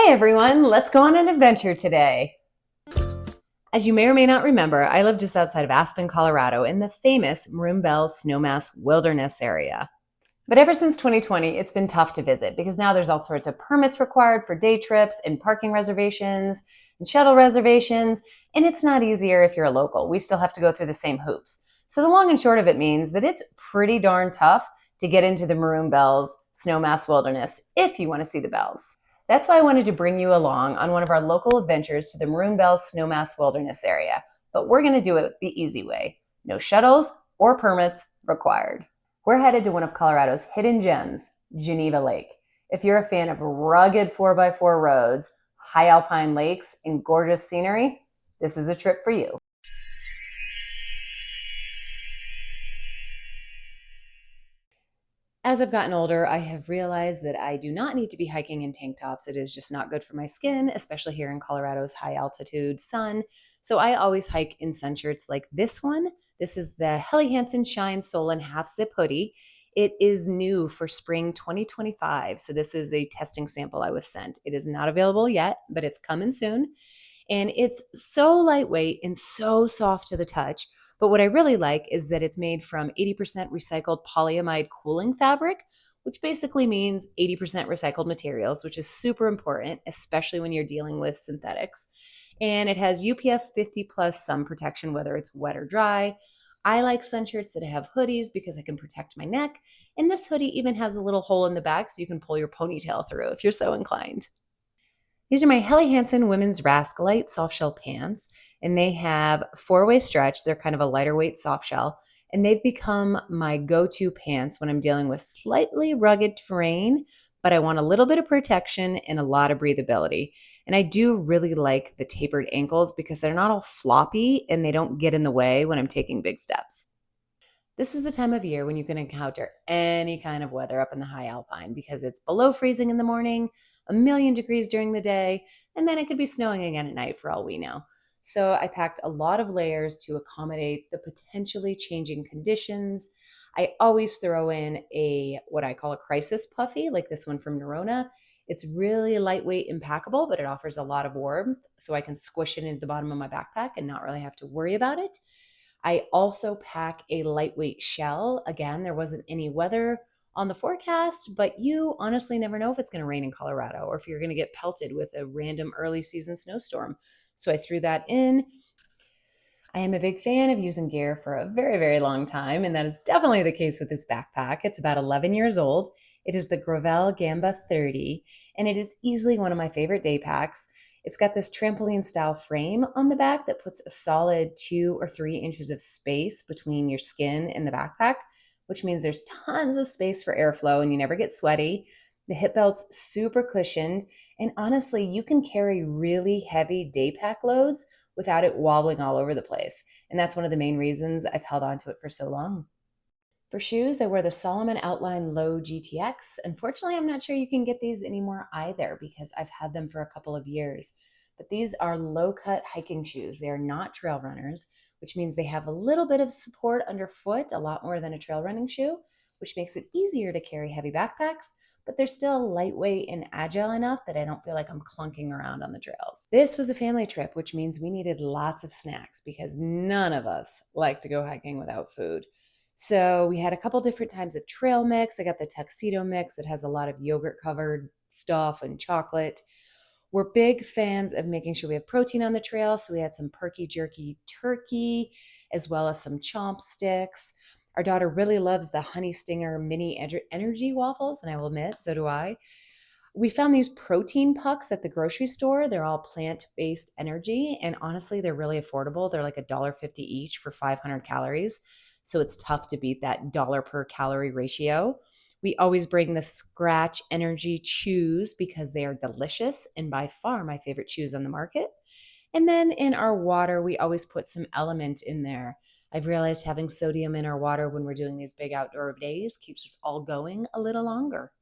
Hey everyone, let's go on an adventure today. As you may or may not remember, I live just outside of Aspen, Colorado in the famous Maroon Bells Snowmass Wilderness area. But ever since 2020, it's been tough to visit because now there's all sorts of permits required for day trips and parking reservations and shuttle reservations, and it's not easier if you're a local. We still have to go through the same hoops. So the long and short of it means that it's pretty darn tough to get into the Maroon Bells Snowmass Wilderness if you want to see the bells. That's why I wanted to bring you along on one of our local adventures to the Maroon Bells Snowmass Wilderness area. But we're going to do it the easy way. No shuttles or permits required. We're headed to one of Colorado's hidden gems, Geneva Lake. If you're a fan of rugged 4x4 roads, high alpine lakes, and gorgeous scenery, this is a trip for you. As I've gotten older, I have realized that I do not need to be hiking in tank tops. It is just not good for my skin, especially here in Colorado's high altitude sun. So I always hike in sun shirts like this one. This is the Helly Hansen Shine Soul and Half Zip hoodie. It is new for spring 2025. So this is a testing sample I was sent. It is not available yet, but it's coming soon. And it's so lightweight and so soft to the touch. But what I really like is that it's made from 80% recycled polyamide cooling fabric, which basically means 80% recycled materials, which is super important, especially when you're dealing with synthetics. And it has UPF 50 plus sun protection, whether it's wet or dry. I like sun shirts that have hoodies because I can protect my neck. And this hoodie even has a little hole in the back so you can pull your ponytail through if you're so inclined. These are my Helly Hansen Women's Rascalite softshell pants, and they have four-way stretch. They're kind of a lighter weight softshell, and they've become my go-to pants when I'm dealing with slightly rugged terrain, but I want a little bit of protection and a lot of breathability. And I do really like the tapered ankles because they're not all floppy and they don't get in the way when I'm taking big steps. This is the time of year when you can encounter any kind of weather up in the high alpine because it's below freezing in the morning, a million degrees during the day, and then it could be snowing again at night for all we know. So I packed a lot of layers to accommodate the potentially changing conditions. I always throw in a what I call a crisis puffy, like this one from Nerona. It's really lightweight and packable, but it offers a lot of warmth, so I can squish it into the bottom of my backpack and not really have to worry about it. I also pack a lightweight shell. Again, there wasn't any weather on the forecast, but you honestly never know if it's going to rain in Colorado or if you're going to get pelted with a random early season snowstorm. So I threw that in. I am a big fan of using gear for a very, very long time, and that is definitely the case with this backpack. It's about 11 years old. It is the Gravel Gamba 30, and it is easily one of my favorite day packs. It's got this trampoline style frame on the back that puts a solid 2 or 3 inches of space between your skin and the backpack, which means there's tons of space for airflow and you never get sweaty. The hip belt's super cushioned, and honestly, you can carry really heavy day pack loads without it wobbling all over the place. And that's one of the main reasons I've held on to it for so long. For shoes, I wear the Solomon Outline Low GTX. Unfortunately, I'm not sure you can get these anymore either because I've had them for a couple of years. But these are low cut hiking shoes. They are not trail runners, which means they have a little bit of support underfoot, a lot more than a trail running shoe, which makes it easier to carry heavy backpacks, but they're still lightweight and agile enough that I don't feel like I'm clunking around on the trails. This was a family trip, which means we needed lots of snacks because none of us like to go hiking without food. So we had a couple different types of trail mix. I got the tuxedo mix. It has a lot of yogurt covered stuff and chocolate. We're big fans of making sure we have protein on the trail. So we had some perky jerky turkey as well as some chomp sticks. Our daughter really loves the Honey Stinger mini energy waffles, and I will admit, so do I. We found these protein pucks at the grocery store. They're all plant-based energy, and honestly, they're really affordable. They're like $1.50 each for 500 calories. So it's tough to beat that dollar per calorie ratio. We always bring the Scratch Energy chews because they are delicious and by far my favorite chews on the market. And then in our water, we always put some element in there. I've realized having sodium in our water when we're doing these big outdoor days keeps us all going a little longer.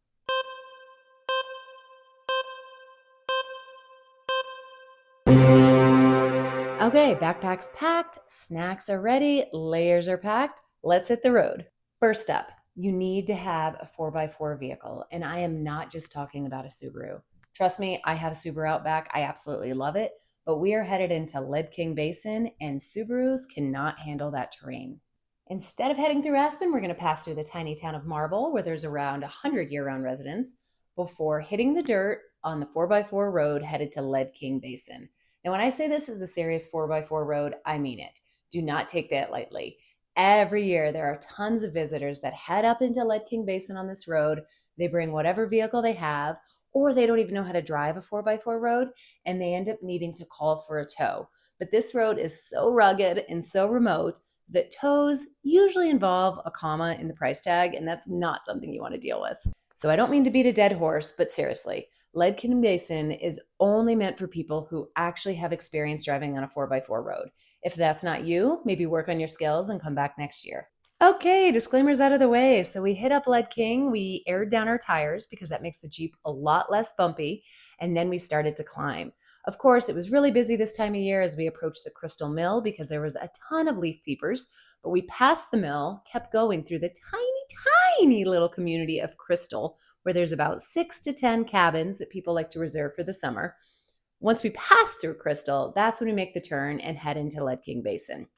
Okay, backpack's packed, snacks are ready, layers are packed. Let's hit the road. First up, you need to have a 4x4 vehicle. And I am not just talking about a Subaru. Trust me, I have a Subaru Outback. I absolutely love it, but we are headed into Lead King Basin, and Subarus cannot handle that terrain. Instead of heading through Aspen, we're going to pass through the tiny town of Marble, where there's around 100 year round residents, before hitting the dirt on the 4x4 road headed to Lead King Basin. Now, when I say this is a serious 4x4 road, I mean it. Do not take that lightly. Every year, there are tons of visitors that head up into Lead King Basin on this road. They bring whatever vehicle they have, or they don't even know how to drive a 4x4 road, and they end up needing to call for a tow. But this road is so rugged and so remote that tows usually involve a comma in the price tag, and that's not something you want to deal with. So I don't mean to beat a dead horse, but seriously, Lead King Basin is only meant for people who actually have experience driving on a 4x4 road. If that's not you, maybe work on your skills and come back next year. Okay, disclaimers out of the way. So we hit up Lead King, we aired down our tires because that makes the Jeep a lot less bumpy, and then we started to climb. Of course, it was really busy this time of year as we approached the Crystal Mill because there was a ton of leaf peepers, but we passed the mill, kept going through the tiny little community of Crystal, where there's about 6 to 10 cabins that people like to reserve for the summer. Once we pass through Crystal, that's when we make the turn and head into Lead King Basin.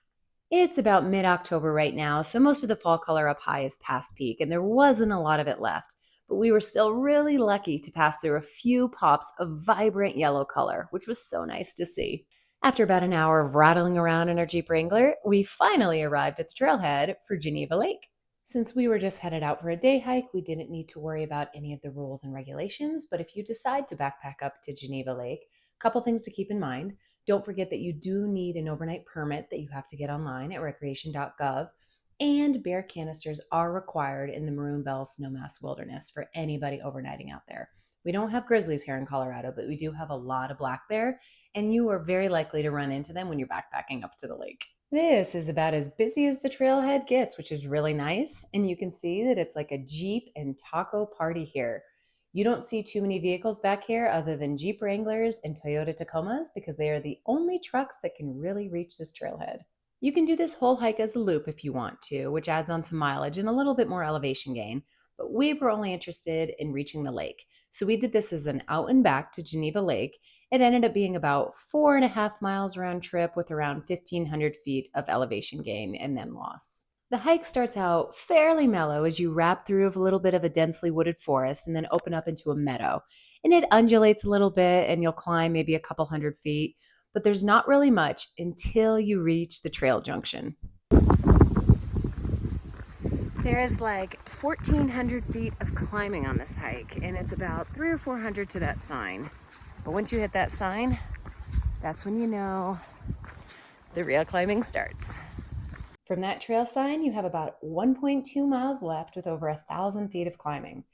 It's about mid-October right now, so most of the fall color up high is past peak, and there wasn't a lot of it left. But we were still really lucky to pass through a few pops of vibrant yellow color, which was so nice to see. After about an hour of rattling around in our Jeep Wrangler, we finally arrived at the trailhead for Geneva Lake. Since we were just headed out for a day hike, we didn't need to worry about any of the rules and regulations, but if you decide to backpack up to Geneva Lake, a couple things to keep in mind. Don't forget that you do need an overnight permit that you have to get online at recreation.gov, and bear canisters are required in the Maroon Bells Snowmass Wilderness for anybody overnighting out there. We don't have grizzlies here in Colorado, but we do have a lot of black bear, and you are very likely to run into them when you're backpacking up to the lake. This is about as busy as the trailhead gets, which is really nice. And you can see that it's like a Jeep and taco party here. You don't see too many vehicles back here other than Jeep Wranglers and Toyota Tacomas because they are the only trucks that can really reach this trailhead. You can do this whole hike as a loop if you want to, which adds on some mileage and a little bit more elevation gain. But we were only interested in reaching the lake. So we did this as an out and back to Geneva Lake. It ended up being about 4.5 miles round trip with around 1,500 feet of elevation gain and then loss. The hike starts out fairly mellow as you wrap through a little bit of a densely wooded forest and then open up into a meadow. And it undulates a little bit and you'll climb maybe a couple hundred feet, but there's not really much until you reach the trail junction. There is like 1,400 feet of climbing on this hike, and it's about 300 or 400 to that sign. But once you hit that sign, that's when you know the real climbing starts. From that trail sign, you have about 1.2 miles left with over 1,000 feet of climbing.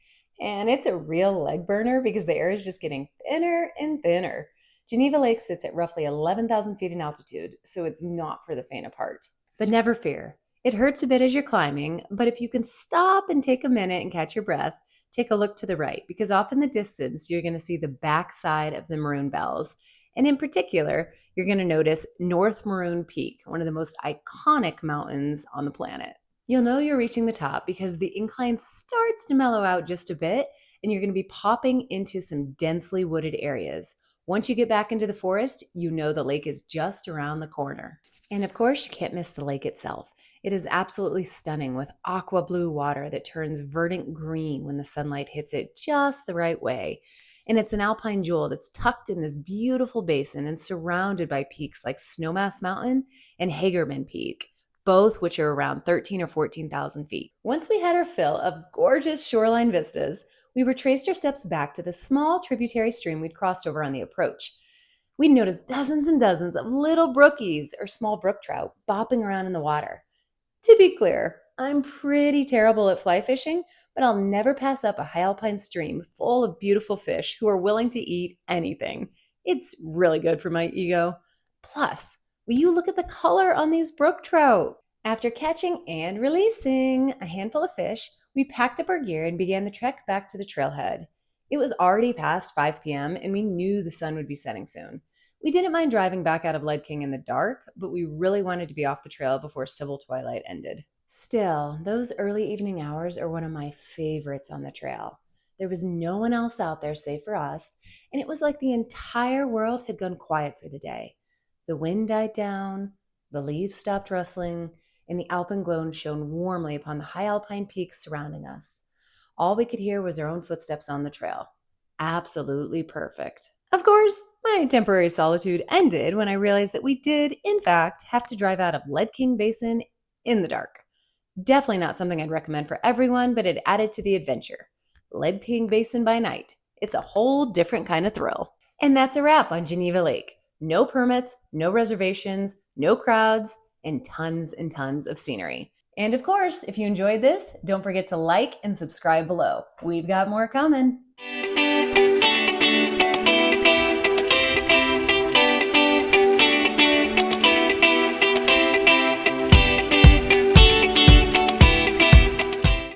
And it's a real leg burner because the air is just getting thinner and thinner. Geneva Lake sits at roughly 11,000 feet in altitude, so it's not for the faint of heart. But never fear. It hurts a bit as you're climbing, but if you can stop and take a minute and catch your breath, take a look to the right, because off in the distance, you're going to see the backside of the Maroon Bells. And in particular, you're going to notice North Maroon Peak, one of the most iconic mountains on the planet. You'll know you're reaching the top because the incline starts to mellow out just a bit, and you're going to be popping into some densely wooded areas. Once you get back into the forest, you know the lake is just around the corner. And of course, you can't miss the lake itself. It is absolutely stunning with aqua blue water that turns verdant green when the sunlight hits it just the right way. And it's an alpine jewel that's tucked in this beautiful basin and surrounded by peaks like Snowmass Mountain and Hagerman Peak, both which are around 13 or 14,000 feet. Once we had our fill of gorgeous shoreline vistas, we retraced our steps back to the small tributary stream we'd crossed over on the approach. We'd noticed dozens and dozens of little brookies or small brook trout bopping around in the water. To be clear, I'm pretty terrible at fly fishing, but I'll never pass up a high alpine stream full of beautiful fish who are willing to eat anything. It's really good for my ego. Plus, will you look at the color on these brook trout? After catching and releasing a handful of fish, we packed up our gear and began the trek back to the trailhead. It was already past 5 p.m. and we knew the sun would be setting soon. We didn't mind driving back out of Lead King in the dark, but we really wanted to be off the trail before civil twilight ended. Still, those early evening hours are one of my favorites on the trail. There was no one else out there save for us, and it was like the entire world had gone quiet for the day. The wind died down, the leaves stopped rustling, and the Alpenglow shone warmly upon the high alpine peaks surrounding us. All we could hear was our own footsteps on the trail. Absolutely perfect. Of course, my temporary solitude ended when I realized that we did, in fact, have to drive out of Lead King Basin in the dark. Definitely not something I'd recommend for everyone, but it added to the adventure. Lead King Basin by night. It's a whole different kind of thrill. And that's a wrap on Geneva Lake. No permits, no reservations, no crowds, and tons of scenery. And of course, if you enjoyed this, don't forget to like and subscribe below. We've got more coming.